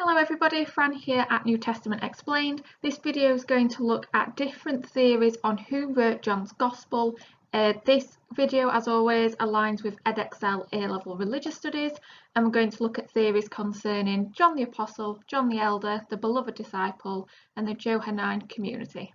Hello everybody, Fran here at New Testament Explained. This video is going to look at different theories on who wrote John's Gospel. This video, as always, aligns with Edexcel A-Level Religious Studies, and we're going to look at theories concerning John the Apostle, John the Elder, the Beloved Disciple, and the Johannine community.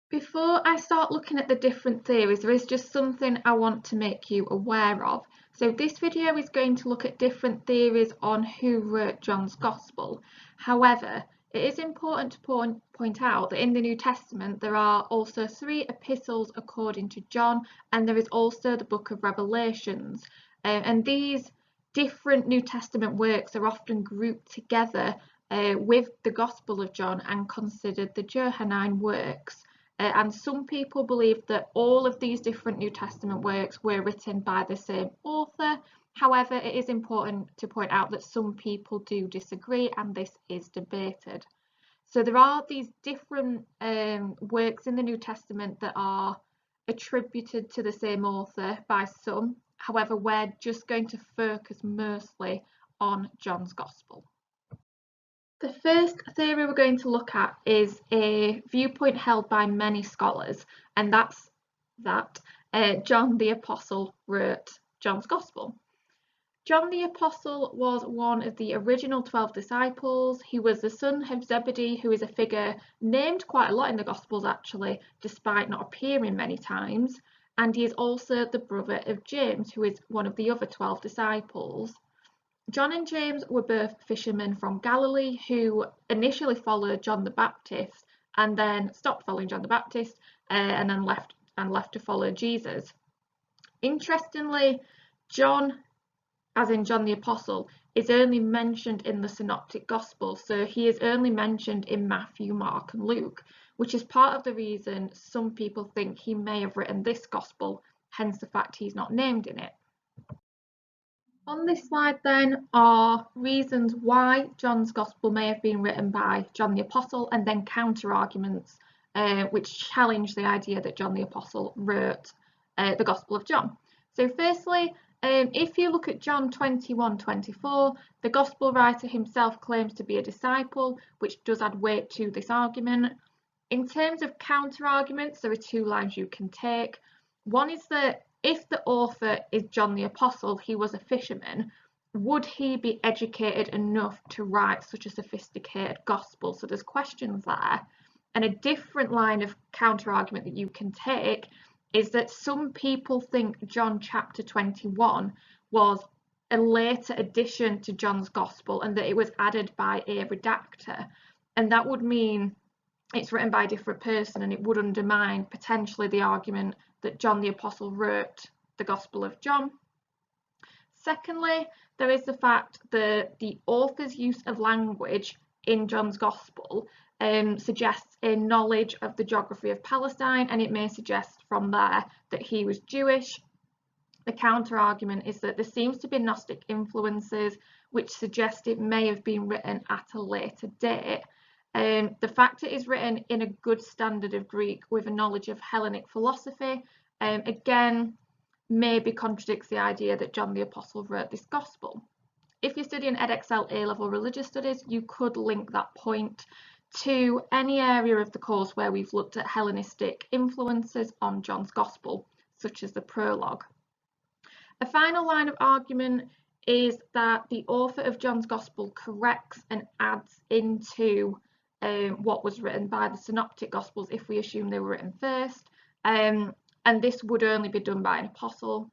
Before I start looking at the different theories, there is just something I want to make you aware of. So this video is going to look at different theories on who wrote John's Gospel. However, it is important to point out that in the New Testament there are also 3 epistles according to John, and there is also the book of Revelations. And these different New Testament works are often grouped together with the Gospel of John and considered the Johannine works. And some people believe that all of these different New Testament works were written by the same author. However, it is important to point out that some people do disagree, and this is debated. So there are these different works in the New Testament that are attributed to the same author by some. However, we're just going to focus mostly on John's Gospel. The first theory we're going to look at is a viewpoint held by many scholars, and that's that John the Apostle wrote John's Gospel. John the Apostle was one of the original 12 disciples. He was the son of Zebedee, who is a figure named quite a lot in the Gospels actually, despite not appearing many times, and he is also the brother of James, who is one of the other 12 disciples. John and James were both fishermen from Galilee who initially followed John the Baptist and then stopped following John the Baptist and then left to follow Jesus. Interestingly, John, as in John the Apostle, is only mentioned in the Synoptic Gospels, so he is only mentioned in Matthew, Mark and Luke, which is part of the reason some people think he may have written this Gospel, hence the fact he's not named in it. On this slide then are reasons why John's Gospel may have been written by John the Apostle, and then counter-arguments which challenge the idea that John the Apostle wrote the Gospel of John. So firstly, if you look at John 21:24, the Gospel writer himself claims to be a disciple, which does add weight to this argument. In terms of counter-arguments, there are 2 lines you can take. One is that if the author is John the Apostle, he was a fisherman, would he be educated enough to write such a sophisticated gospel? So there's questions there. And a different line of counter-argument that you can take is that some people think John chapter 21 was a later addition to John's Gospel and that it was added by a redactor. And that would mean it's written by a different person, and it would undermine potentially the argument that John the Apostle wrote the Gospel of John. Secondly, there is the fact that the author's use of language in John's Gospel suggests a knowledge of the geography of Palestine, and it may suggest from there that he was Jewish. The counter-argument is that there seems to be Gnostic influences which suggest it may have been written at a later date. The fact it is written in a good standard of Greek with a knowledge of Hellenic philosophy, again, maybe contradicts the idea that John the Apostle wrote this Gospel. If you're studying Edexcel A-Level Religious Studies, you could link that point to any area of the course where we've looked at Hellenistic influences on John's Gospel, such as the prologue. A final line of argument is that the author of John's Gospel corrects and adds into what was written by the Synoptic Gospels if we assume they were written first, and this would only be done by an apostle.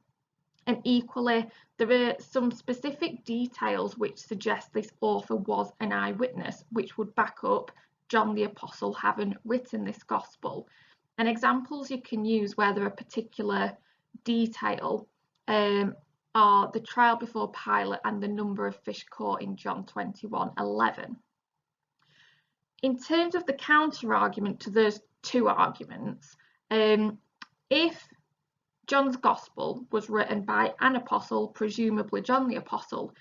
And equally, there are some specific details which suggest this author was an eyewitness, which would back up John the Apostle having written this Gospel. And examples you can use where there are particular detail are the trial before Pilate and the number of fish caught in John 21:11. In terms of the counter-argument to those 2 arguments, if John's Gospel was written by an apostle, presumably John the Apostle,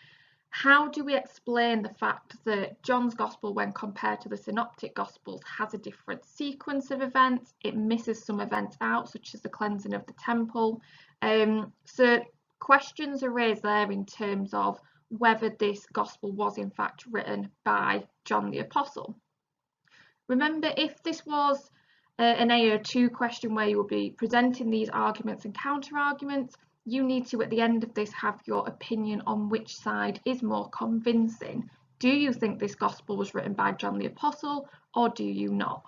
how do we explain the fact that John's Gospel, when compared to the Synoptic Gospels, has a different sequence of events? It misses some events out, such as the cleansing of the temple. So questions are raised there in terms of whether this gospel was in fact written by John the Apostle. Remember, if this was an AO2 question where you will be presenting these arguments and counter arguments, you need to, at the end of this, have your opinion on which side is more convincing. Do you think this gospel was written by John the Apostle, or do you not?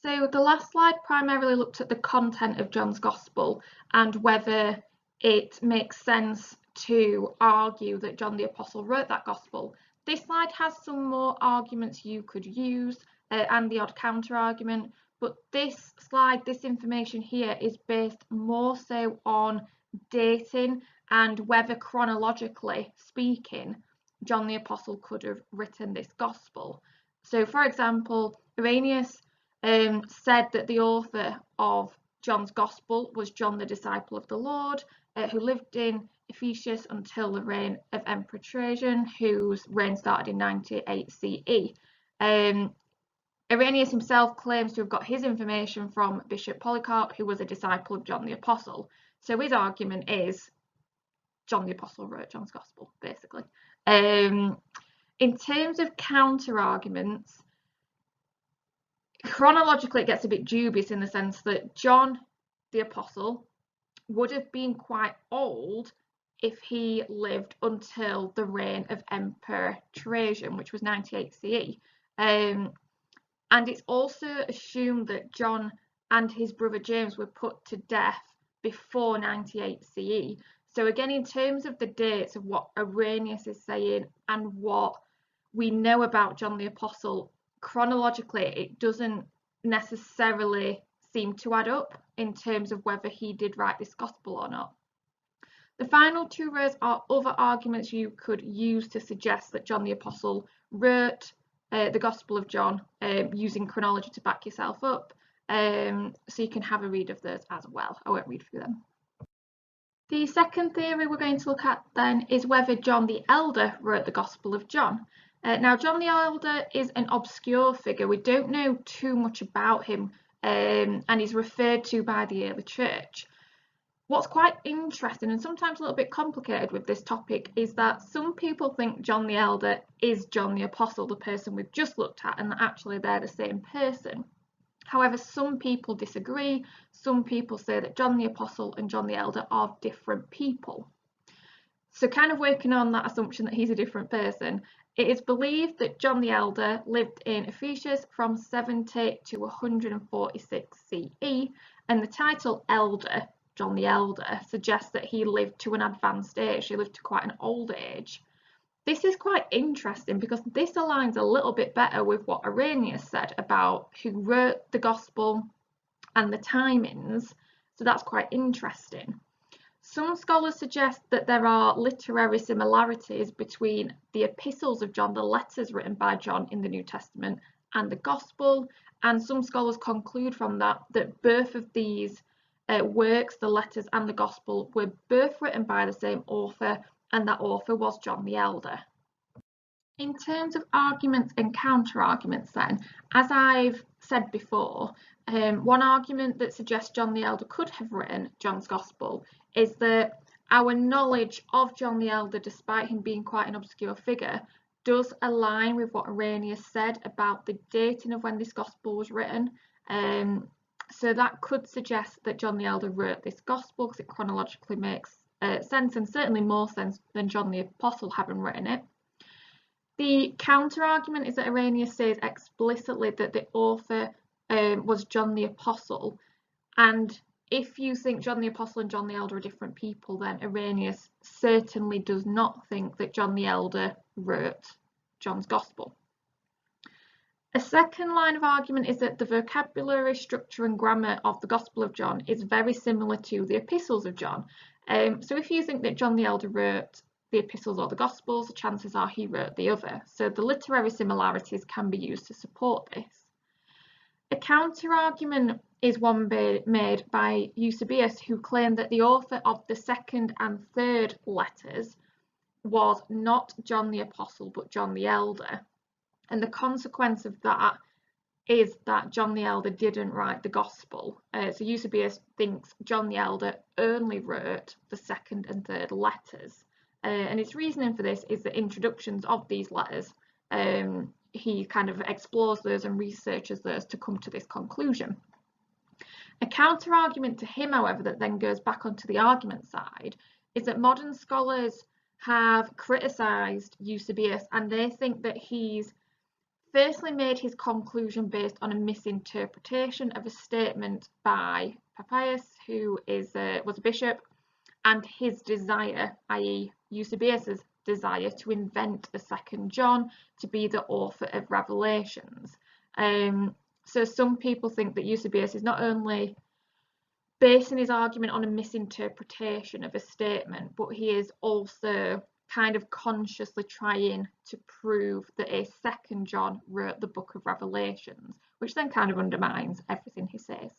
So the last slide primarily looked at the content of John's gospel and whether it makes sense to argue that John the Apostle wrote that gospel. This slide has some more arguments you could use and the odd counter argument, but this slide, this information here is based more so on dating and whether chronologically speaking John the Apostle could have written this gospel. So for example, Irenaeus said that the author of John's gospel was John the disciple of the Lord, who lived in Ephesus until the reign of Emperor Trajan, whose reign started in 98 CE. Irenaeus himself claims to have got his information from Bishop Polycarp, who was a disciple of John the Apostle. So his argument is John the Apostle wrote John's gospel, basically. In terms of counter arguments, chronologically it gets a bit dubious in the sense that John the Apostle would have been quite old if he lived until the reign of Emperor Trajan, which was 98 CE. And it's also assumed that John and his brother James were put to death before 98 CE. So again, in terms of the dates of what Irenaeus is saying and what we know about John the Apostle, chronologically it doesn't necessarily seem to add up in terms of whether he did write this gospel or not. The final two rows are other arguments you could use to suggest that John the Apostle wrote the Gospel of John using chronology to back yourself up, so you can have a read of those as well. I won't read through them. The second theory we're going to look at then is whether John the Elder wrote the Gospel of John. Now, John the Elder is an obscure figure. We don't know too much about him, and he's referred to by the early church. What's quite interesting and sometimes a little bit complicated with this topic is that some people think John the Elder is John the Apostle, the person we've just looked at, and that actually they're the same person. However, some people disagree. Some people say that John the Apostle and John the Elder are different people. So kind of working on that assumption that he's a different person, it is believed that John the Elder lived in Ephesus from 70 to 146 CE, and the title Elder, John the Elder, suggests that he lived to an advanced age. He lived to quite an old age. This is quite interesting because this aligns a little bit better with what Irenaeus said about who wrote the Gospel and the timings, so that's quite interesting. Some scholars suggest that there are literary similarities between the epistles of John, the letters written by John in the New Testament, and the Gospel, and some scholars conclude from that that both of these works, the letters and the Gospel, were both written by the same author, and that author was John the Elder. In terms of arguments and counter-arguments then, as I've said before, one argument that suggests John the Elder could have written John's Gospel is that our knowledge of John the Elder, despite him being quite an obscure figure, does align with what Irenaeus said about the dating of when this Gospel was written. So that could suggest that John the Elder wrote this Gospel because it chronologically makes sense, and certainly more sense than John the Apostle having written it. The counter-argument is that Irenaeus says explicitly that the author was John the Apostle, and if you think John the Apostle and John the Elder are different people, then Irenaeus certainly does not think that John the Elder wrote John's Gospel. A second line of argument is that the vocabulary, structure and grammar of the Gospel of John is very similar to the epistles of John. So if you think that John the Elder wrote the epistles or the Gospels, chances are he wrote the other. So the literary similarities can be used to support this. A counter-argument is one made by Eusebius, who claimed that the author of the second and third letters was not John the Apostle but John the Elder. And the consequence of that is that John the Elder didn't write the Gospel. So Eusebius thinks John the Elder only wrote the second and third letters. And his reasoning for this is the introductions of these letters. He kind of explores those and researches those to come to this conclusion. A counter-argument to him, however, that then goes back onto the argument side is that modern scholars have criticised Eusebius, and they think that he's firstly made his conclusion based on a misinterpretation of a statement by Papias, who was a bishop, and his desire, i.e. Eusebius's desire to invent a second John to be the author of Revelations. So some people think that Eusebius is not only basing his argument on a misinterpretation of a statement, but he is also kind of consciously trying to prove that a second John wrote the book of Revelations, which then kind of undermines everything he says.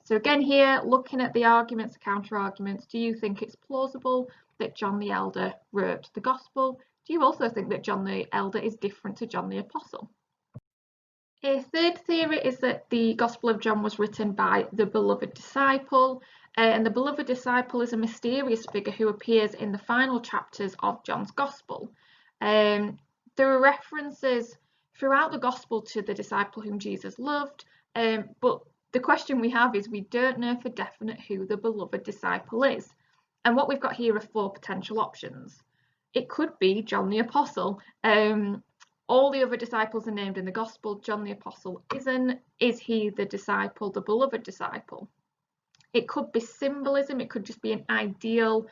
So again here, looking at the arguments, counter-arguments, do you think it's plausible that John the Elder wrote the Gospel? Do you also think that John the Elder is different to John the Apostle? A third theory is that the Gospel of John was written by the beloved disciple, and the beloved disciple is a mysterious figure who appears in the final chapters of John's Gospel. There are references throughout the Gospel to the disciple whom Jesus loved, but the question we have is we don't know for definite who the beloved disciple is. And what we've got here are 4 potential options. It could be John the Apostle. All the other disciples are named in the Gospel. John the Apostle isn't. Is he the disciple, the beloved disciple? It could be symbolism. It could just be an ideal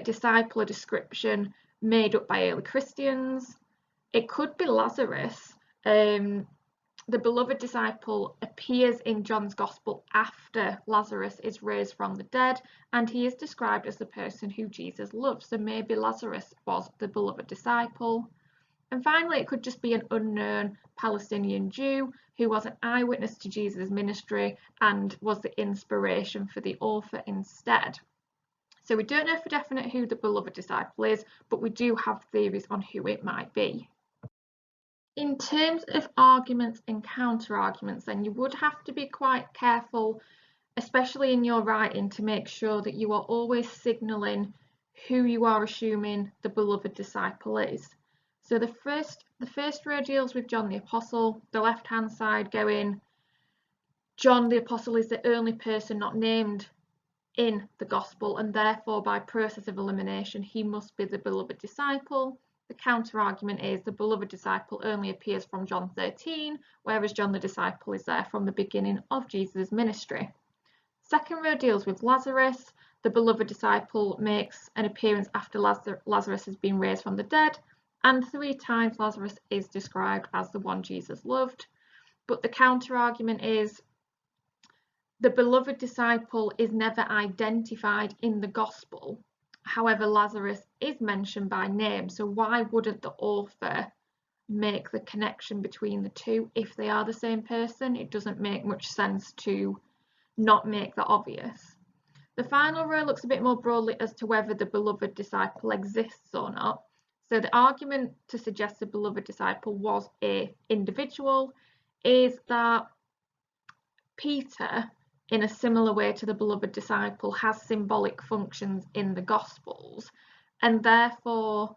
disciple, a description made up by early Christians. It could be Lazarus. The beloved disciple appears in John's Gospel after Lazarus is raised from the dead, and he is described as the person who Jesus loved. So maybe Lazarus was the beloved disciple. And finally, it could just be an unknown Palestinian Jew who was an eyewitness to Jesus' ministry and was the inspiration for the author instead. So we don't know for definite who the beloved disciple is, but we do have theories on who it might be. In terms of arguments and counter-arguments, then you would have to be quite careful, especially in your writing, to make sure that you are always signalling who you are assuming the beloved disciple is. So the first row deals with John the Apostle, the left-hand side going, John the Apostle is the only person not named in the Gospel, and therefore by process of elimination he must be the beloved disciple. The counter-argument is the beloved disciple only appears from John 13, whereas John the disciple is there from the beginning of Jesus' ministry. Second row deals with Lazarus. The beloved disciple makes an appearance after Lazarus has been raised from the dead, and 3 times Lazarus is described as the one Jesus loved. But the counter-argument is the beloved disciple is never identified in the Gospel. However, Lazarus is mentioned by name, so why wouldn't the author make the connection between the two if they are the same person? It doesn't make much sense to not make that obvious. The final row looks a bit more broadly as to whether the beloved disciple exists or not. So the argument to suggest the beloved disciple was an individual is that Peter, in a similar way to the beloved disciple, has symbolic functions in the Gospels, and therefore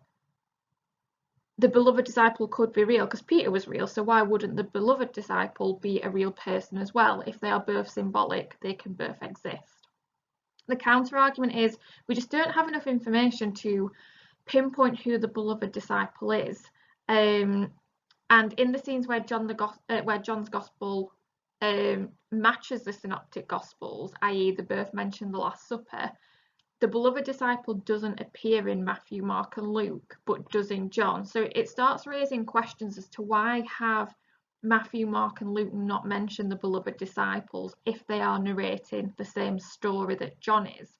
the beloved disciple could be real because Peter was real, so why wouldn't the beloved disciple be a real person as well? If they are both symbolic, they can both exist. The counter-argument is we just don't have enough information to pinpoint who the beloved disciple is, and in the scenes where John's Gospel matches the synoptic Gospels, i.e. they both mention the Last Supper, the beloved disciple doesn't appear in Matthew, Mark and Luke, but does in John. So it starts raising questions as to why have Matthew, Mark and Luke not mentioned the beloved disciples if they are narrating the same story that John is.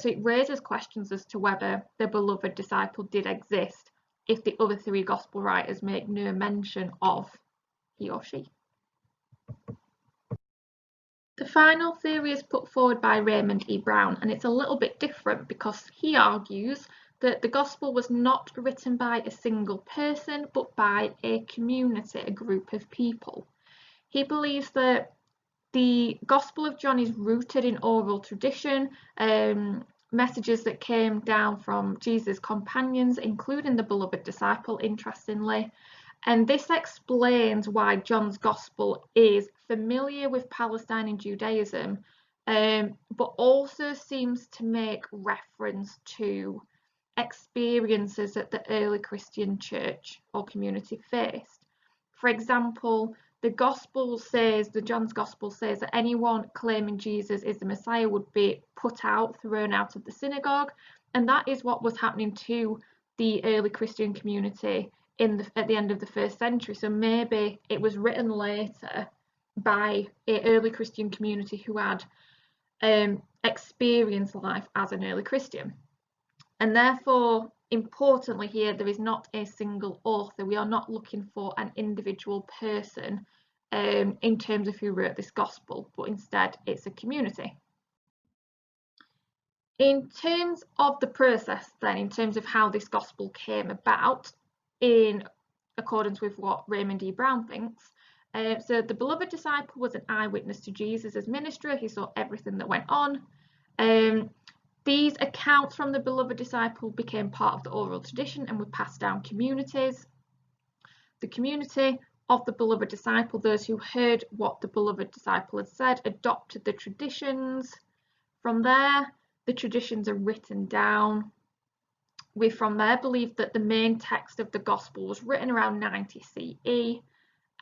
So it raises questions as to whether the beloved disciple did exist if the other 3 Gospel writers make no mention of he or she. The final theory is put forward by Raymond E. Brown, and it's a little bit different because he argues that the Gospel was not written by a single person but by a community, a group of people. He believes that the Gospel of John is rooted in oral tradition, messages that came down from Jesus' companions, including the beloved disciple, interestingly. And this explains why John's Gospel is familiar with Palestine and Judaism, but also seems to make reference to experiences that the early Christian church or community faced. For example, John's Gospel says that anyone claiming Jesus is the Messiah would be put out, thrown out of the synagogue, and that is what was happening to the early Christian community at the end of the 1st century. So maybe it was written later by an early Christian community who had experienced life as an early Christian. And therefore, importantly here, there is not a single author. We are not looking for an individual person in terms of who wrote this gospel, but instead it's a community. In terms of the process then, in terms of how this gospel came about, in accordance with what Raymond E. Brown thinks, so the beloved disciple was an eyewitness to Jesus' ministry. He saw everything that went on. These accounts from the beloved disciple became part of the oral tradition and were passed down communities. The community of the beloved disciple, those who heard what the beloved disciple had said, adopted the traditions. From there, the traditions are written down. We from there believe that the main text of the gospel was written around 90 CE,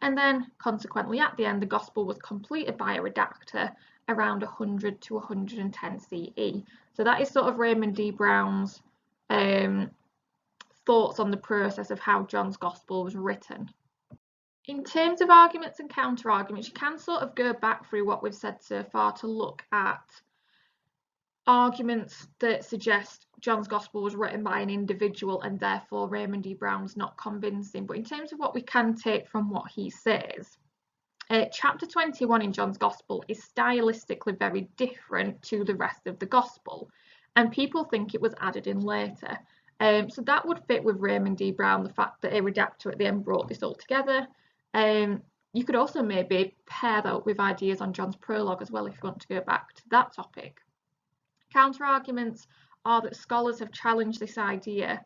and then consequently at the end the gospel was completed by a redactor around 100 to 110 CE. So that is sort of Raymond D. Brown's thoughts on the process of how John's gospel was written. In terms of arguments and counter arguments, you can sort of go back through what we've said so far to look at arguments that suggest John's Gospel was written by an individual and therefore Raymond E. Brown's not convincing. But in terms of what we can take from what he says, chapter 21 in John's Gospel is stylistically very different to the rest of the Gospel, and people think it was added in later. So that would fit with Raymond E. Brown, the fact that a redactor at the end brought this all together. You could also maybe pair that up with ideas on John's prologue as well if you want to go back to that topic. Counter-arguments are that scholars have challenged this idea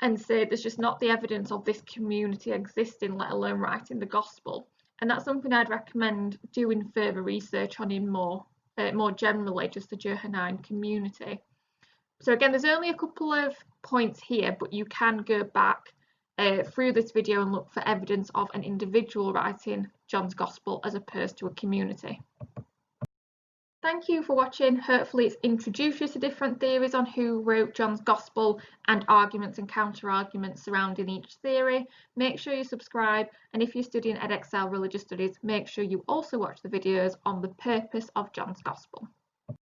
and say there's just not the evidence of this community existing, let alone writing the gospel. And that's something I'd recommend doing further research on in more generally, just the Johannine community. So again, there's only a couple of points here, but you can go back through this video and look for evidence of an individual writing John's Gospel as opposed to a community. Thank you for watching. Hopefully it's introduced you to different theories on who wrote John's Gospel and arguments and counter-arguments surrounding each theory. Make sure you subscribe, and if you're studying Edexcel Religious Studies, make sure you also watch the videos on the purpose of John's Gospel.